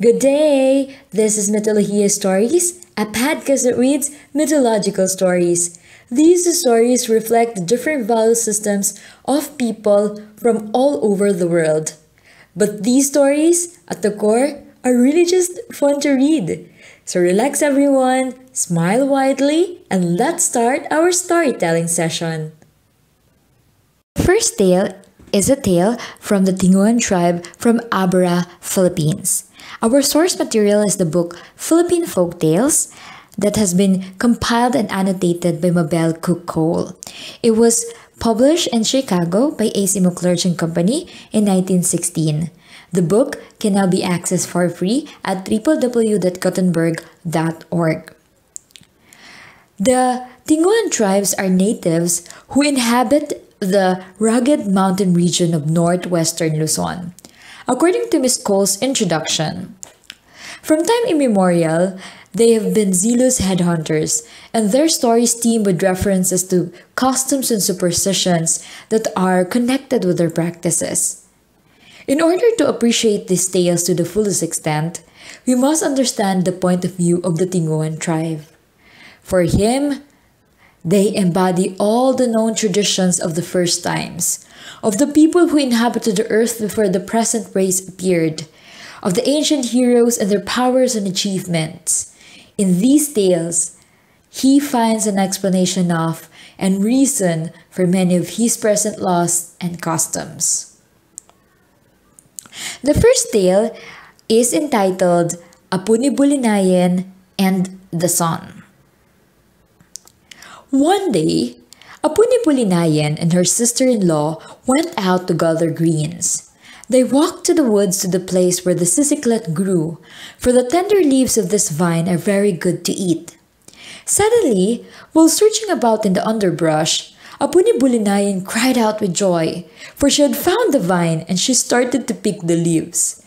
Good day! This is Mythology Stories, a podcast that reads mythological stories. These stories reflect the different value systems of people from all over the world. But these stories, at the core, are really just fun to read. So relax everyone, smile widely, and let's start our storytelling session. First tale is a tale from the Tinguan Tribe from Abra, Philippines. Our source material is the book Philippine Folk Tales that has been compiled and annotated by Mabel Cook Cole. It was published in Chicago by A.C. McClurch and Company in 1916. The book can now be accessed for free at www.gutenberg.org. The Tinguan Tribes are natives who inhabit the rugged mountain region of northwestern Luzon. According to Ms. Cole's introduction, from time immemorial, they have been zealous headhunters, and their stories teem with references to customs and superstitions that are connected with their practices. In order to appreciate these tales to the fullest extent, we must understand the point of view of the Tinguan tribe. For him, they embody all the known traditions of the first times, of the people who inhabited the earth before the present race appeared, of the ancient heroes and their powers and achievements. In these tales, he finds an explanation of and reason for many of his present laws and customs. The first tale is entitled Aponibulinayen and the Sun. One day, Aponibulinayen and her sister-in-law went out to gather greens. They walked to the woods to the place where the sisiclet grew, for the tender leaves of this vine are very good to eat. Suddenly, while searching about in the underbrush, Aponibulinayen cried out with joy, for she had found the vine and she started to pick the leaves.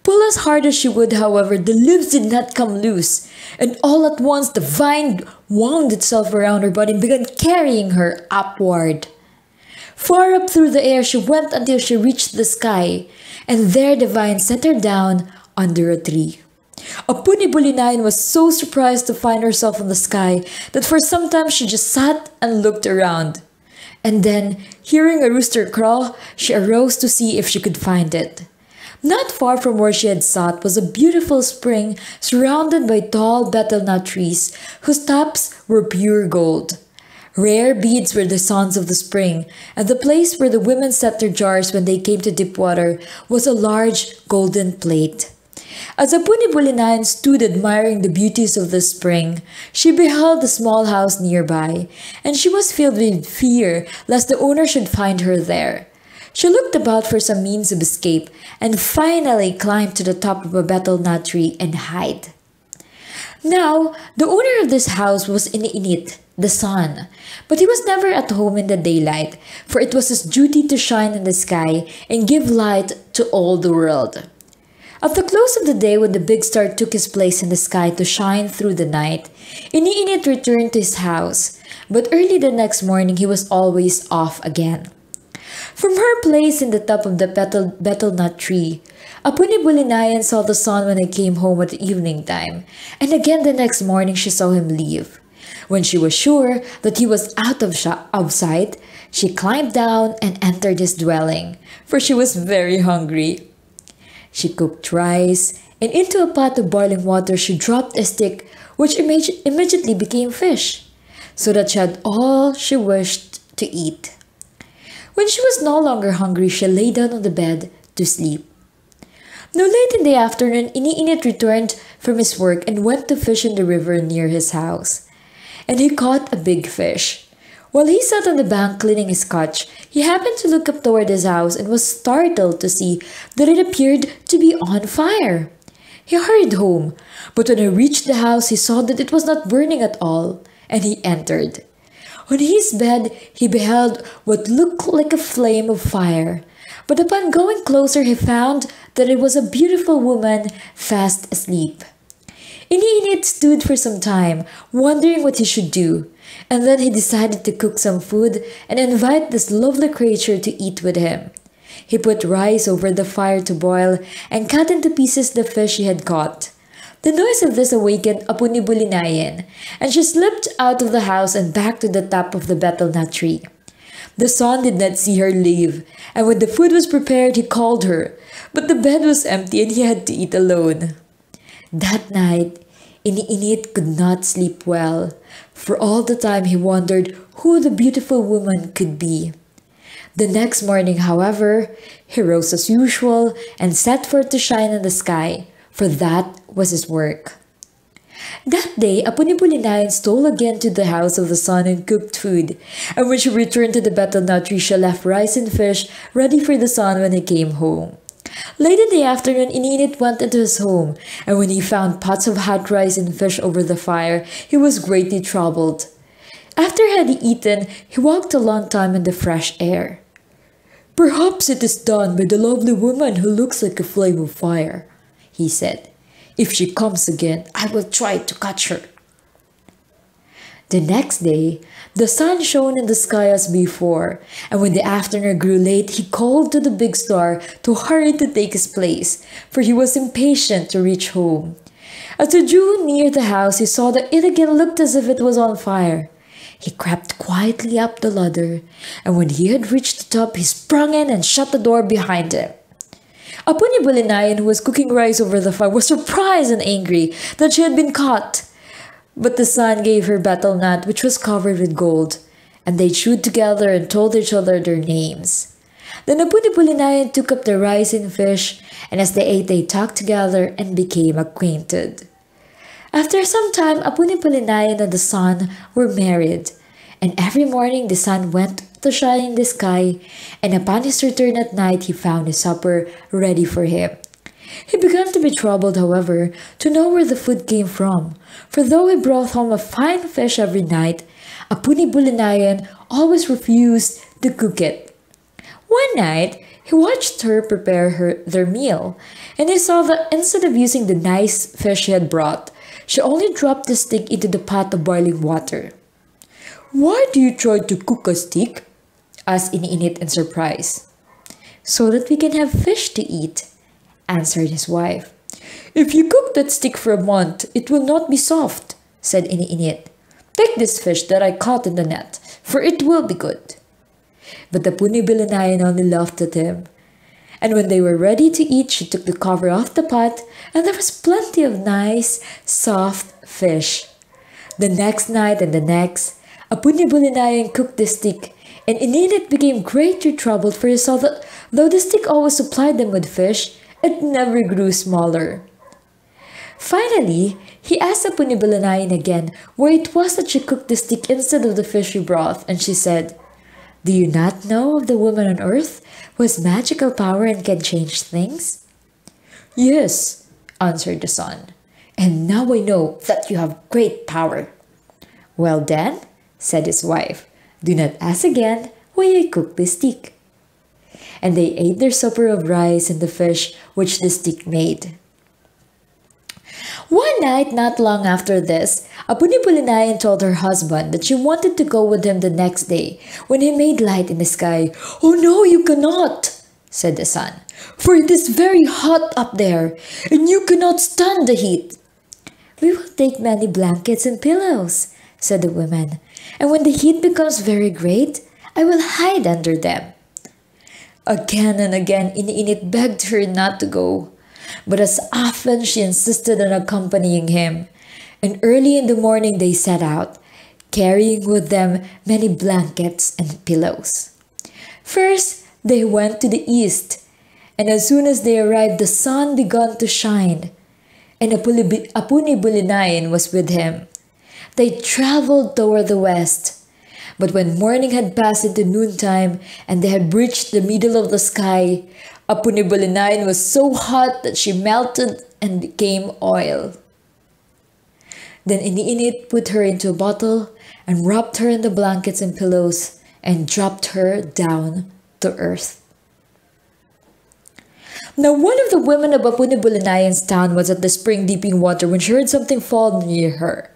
Pull as hard as she would, however, the leaves did not come loose, and all at once the vine wound itself around her body and began carrying her upward. Far up through the air she went until she reached the sky, and there the vine set her down under a tree. Aponibulinayen was so surprised to find herself in the sky that for some time she just sat and looked around. And then, hearing a rooster crow, she arose to see if she could find it. Not far from where she had sat was a beautiful spring surrounded by tall betel-nut trees whose tops were pure gold. Rare beads were the sounds of the spring, and the place where the women set their jars when they came to dip water was a large golden plate. As Aponibulinayen stood admiring the beauties of the spring, she beheld a small house nearby, and she was filled with fear lest the owner should find her there. She looked about for some means of escape and finally climbed to the top of a betel-nut tree and hid. Now, the owner of this house was Iniinit, the sun, but he was never at home in the daylight, for it was his duty to shine in the sky and give light to all the world. At the close of the day, when the big star took his place in the sky to shine through the night, Iniinit returned to his house, but early the next morning he was always off again. From her place in the top of the betel-nut tree, Aponibulinayen saw the sun when he came home at the evening time, and again the next morning she saw him leave. When she was sure that he was out of sight, she climbed down and entered his dwelling, for she was very hungry. She cooked rice, and into a pot of boiling water she dropped a stick, which immediately became fish, so that she had all she wished to eat. When she was no longer hungry, she lay down on the bed to sleep. Now late in the afternoon, Iniinit returned from his work and went to fish in the river near his house. And he caught a big fish. While he sat on the bank cleaning his catch, he happened to look up toward his house and was startled to see that it appeared to be on fire. He hurried home, but when he reached the house, he saw that it was not burning at all, and he entered. On his bed, he beheld what looked like a flame of fire, but upon going closer, he found that it was a beautiful woman fast asleep. Iniinit stood for some time, wondering what he should do, and then he decided to cook some food and invite this lovely creature to eat with him. He put rice over the fire to boil and cut into pieces the fish he had caught. The noise of this awakened Aponibulinayen, and she slipped out of the house and back to the top of the betel nut tree. The son did not see her leave, and when the food was prepared, he called her, but the bed was empty and he had to eat alone. That night, Iniinit could not sleep well, for all the time he wondered who the beautiful woman could be. The next morning, however, he rose as usual and set forth to shine in the sky, for that was his work. That day, Aponibulinayen stole again to the house of the sun and cooked food, and when she returned to the betel nut tree, she left rice and fish ready for the son when he came home. Late in the afternoon, Iniinit went into his home, and when he found pots of hot rice and fish over the fire, he was greatly troubled. After he had eaten, he walked a long time in the fresh air. "Perhaps it is done by the lovely woman who looks like a flame of fire," he said. "If she comes again, I will try to catch her." The next day, the sun shone in the sky as before, and when the afternoon grew late, he called to the big star to hurry to take his place, for he was impatient to reach home. As he drew near the house, he saw that it again looked as if it was on fire. He crept quietly up the ladder, and when he had reached the top, he sprang in and shut the door behind him. Aponibulinayen, who was cooking rice over the fire, was surprised and angry that she had been caught. But the sun gave her betel nut, which was covered with gold, and they chewed together and told each other their names. Then Aponibulinayen took up the rice and fish, and as they ate, they talked together and became acquainted. After some time, Aponibulinayen and the sun were married, and every morning the sun went to shine in the sky, and upon his return at night, he found his supper ready for him. He began to be troubled, however, to know where the food came from, for though he brought home a fine fish every night, Aponibulinayen always refused to cook it. One night, he watched her prepare their meal, and he saw that instead of using the nice fish she had brought, she only dropped the stick into the pot of boiling water. "Why do you try to cook a stick?" asked Iniinit in surprise. "So that we can have fish to eat," answered his wife. "If you cook that stick for a month, it will not be soft," said Iniinit. "Take this fish that I caught in the net, for it will be good." But the Aponibulinayen only laughed at him. And when they were ready to eat, she took the cover off the pot, and there was plenty of nice, soft fish. The next night and the next, Aponibulinayen cooked the stick, and Iniinit became greatly troubled, for he saw that though the stick always supplied them with fish, it never grew smaller. Finally, he asked Aponibulinayen again why it was that she cooked the stick instead of the fish she brought, and she said, "Do you not know of the woman on earth who has magical power and can change things?" "Yes," answered the son, "and now I know that you have great power." "Well then," said his wife, "do not ask again why I cooked the stick." And they ate their supper of rice and the fish which the stick made. One night, not long after this, Aponibulinayen told her husband that she wanted to go with him the next day when he made light in the sky. "Oh no, you cannot," said the son, "for it is very hot up there, and you cannot stand the heat." "We will take many blankets and pillows," said the woman, "and when the heat becomes very great, I will hide under them." Again and again, Iniinit begged her not to go, but as often she insisted on accompanying him, and early in the morning they set out, carrying with them many blankets and pillows. First, they went to the east, and as soon as they arrived, the sun began to shine, and Aponibulinayen was with him. They traveled toward the west, but when morning had passed into noontime and they had reached the middle of the sky, Aponibulinayen was so hot that she melted and became oil. Then Iniinit put her into a bottle and wrapped her in the blankets and pillows and dropped her down to earth. Now one of the women of Aponibulinayen's town was at the spring dipping water when she heard something fall near her.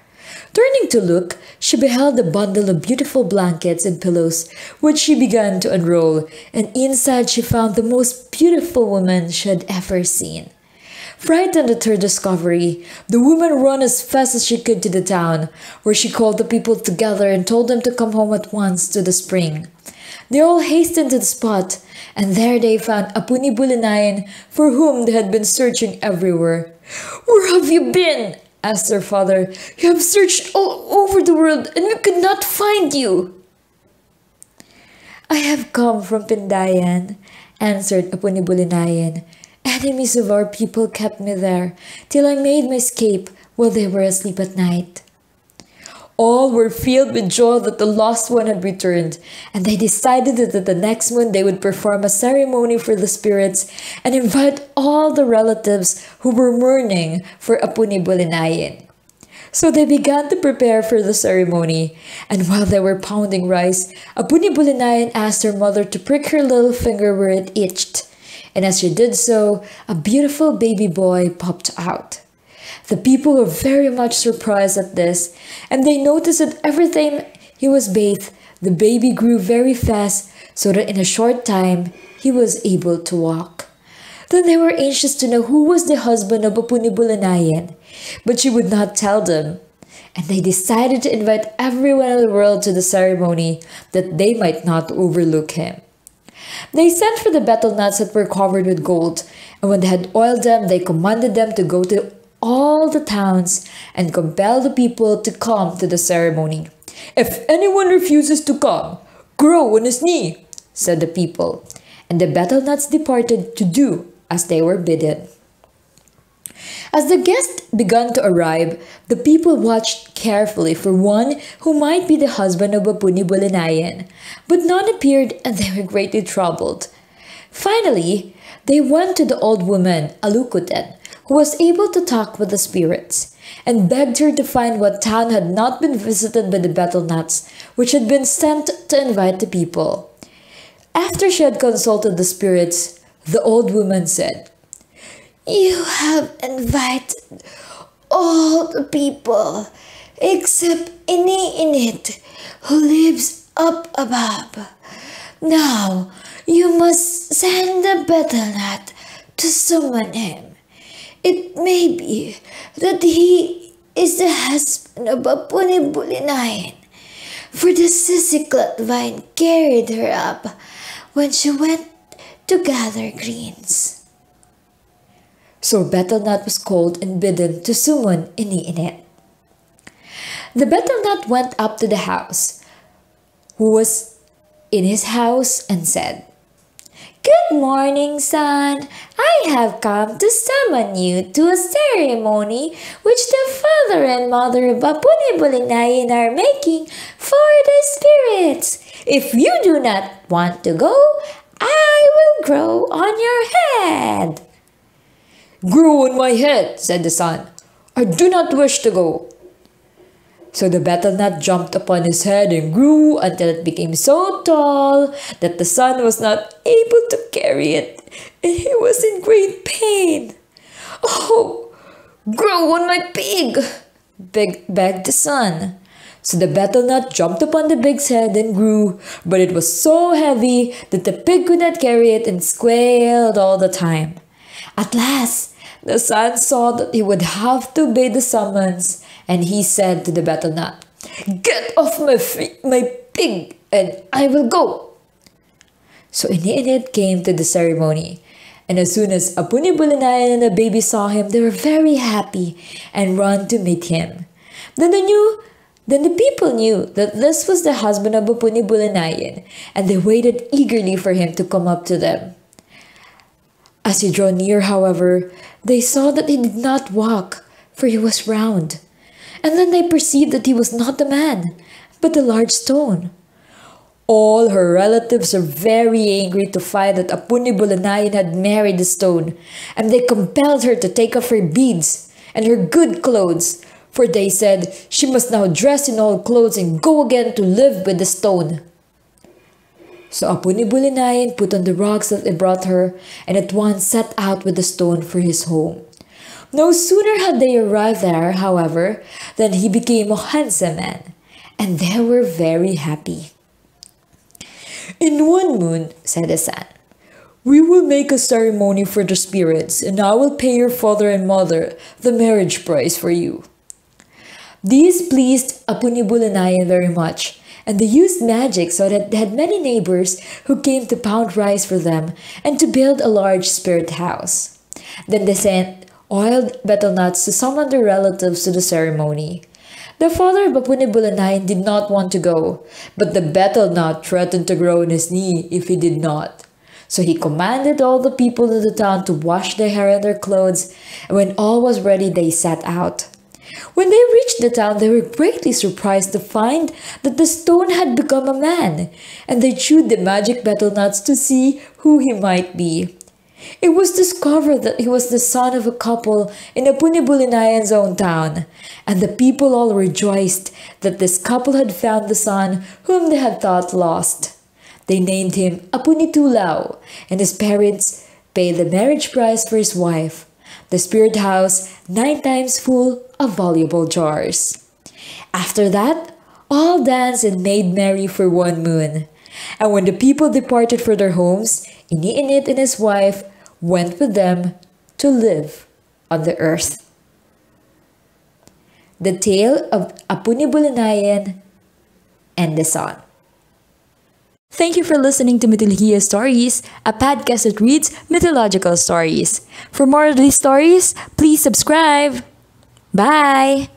Turning to look, she beheld a bundle of beautiful blankets and pillows, which she began to unroll, and inside she found the most beautiful woman she had ever seen. Frightened at her discovery, the woman ran as fast as she could to the town, where she called the people together and told them to come home at once to the spring. They all hastened to the spot, and there they found Aponibulinayen, for whom they had been searching everywhere. "Where have you been?" asked their father. "You have searched all over the world, and we could not find you." "I have come from Pindayan," answered Aponibulinayen. "Enemies of our people kept me there, till I made my escape while they were asleep at night." All were filled with joy that the lost one had returned, and they decided that at the next moon they would perform a ceremony for the spirits and invite all the relatives who were mourning for Aponibulinayen. So they began to prepare for the ceremony, and while they were pounding rice, Aponibulinayen asked her mother to prick her little finger where it itched, and as she did so, a beautiful baby boy popped out. The people were very much surprised at this, and they noticed that every time he was bathed, the baby grew very fast, so that in a short time he was able to walk. Then they were anxious to know who was the husband of Aponibulinayen, but she would not tell them, and they decided to invite everyone in the world to the ceremony, that they might not overlook him. They sent for the betel nuts that were covered with gold, and when they had oiled them, they commanded them to go to all the towns and compel the people to come to the ceremony. "If anyone refuses to come, grow on his knee," said the people, and the betel nuts departed to do as they were bidden. As the guests began to arrive, the people watched carefully for one who might be the husband of Aponibulinayen, but none appeared, and they were greatly troubled. Finally, they went to the old woman, Alukuten, who was able to talk with the spirits, and begged her to find what town had not been visited by the betel nuts, which had been sent to invite the people. After she had consulted the spirits, the old woman said, "You have invited all the people except Ini-Init, who lives up above. Now you must send the betel nut to summon him. It may be that he is the husband of Aponibulinayen, for the sisiclet vine carried her up when she went to gather greens." So betel nut was called and bidden to summon Ini-Init. The betel nut went up to the house, who was in his house, and said, "Good morning, son. I have come to summon you to a ceremony which the father and mother of Aponibulinayen are making for the spirits. If you do not want to go, I will grow on your head." "Grow on my head," said the son. "I do not wish to go." So the betel nut jumped upon his head and grew until it became so tall that the son was not able to carry it, and he was in great pain. "Oh, grow on my pig," begged the son. So the betel nut jumped upon the pig's head and grew, but it was so heavy that the pig could not carry it and squealed all the time. At last, the son saw that he would have to obey the summons, and he said to the betel nut, "Get off my pig, and I will go." So Ini-Init came to the ceremony, and as soon as Aponibulinayen and the baby saw him, they were very happy and ran to meet him. Then the people knew that this was the husband of Aponibulinayen, and they waited eagerly for him to come up to them. As he drew near, however, they saw that he did not walk, for he was round. And then they perceived that he was not a man, but a large stone. All her relatives were very angry to find that Aponibulinayen had married the stone, and they compelled her to take off her beads and her good clothes, for they said she must now dress in old clothes and go again to live with the stone. So Aponibulinayen put on the rugs that they brought her, and at once set out with the stone for his home. No sooner had they arrived there, however, than he became a handsome man, and they were very happy. "In one moon," said the son, "we will make a ceremony for the spirits, and I will pay your father and mother the marriage price for you." These pleased Aponibulinayen very much, and they used magic so that they had many neighbors who came to pound rice for them and to build a large spirit house. Then they sent oiled betel nuts to summon their relatives to the ceremony. The father of Aponibulinayen did not want to go, but the betel nut threatened to grow on his knee if he did not. So he commanded all the people in the town to wash their hair and their clothes, and when all was ready, they set out. When they reached the town, they were greatly surprised to find that the stone had become a man, and they chewed the magic betel nuts to see who he might be. It was discovered that he was the son of a couple in Aponibulinayen's own town, and the people all rejoiced that this couple had found the son whom they had thought lost. They named him Aponitulao, and his parents paid the marriage price for his wife, the spirit house 9 times full of valuable jars. After that, all danced and made merry for 1 moon. And when the people departed for their homes, Iniinit and his wife went with them to live on the earth. The tale of Aponibulinayen and the sun. Thank you for listening to Mythology Stories, a podcast that reads mythological stories. For more of these stories, please subscribe. Bye!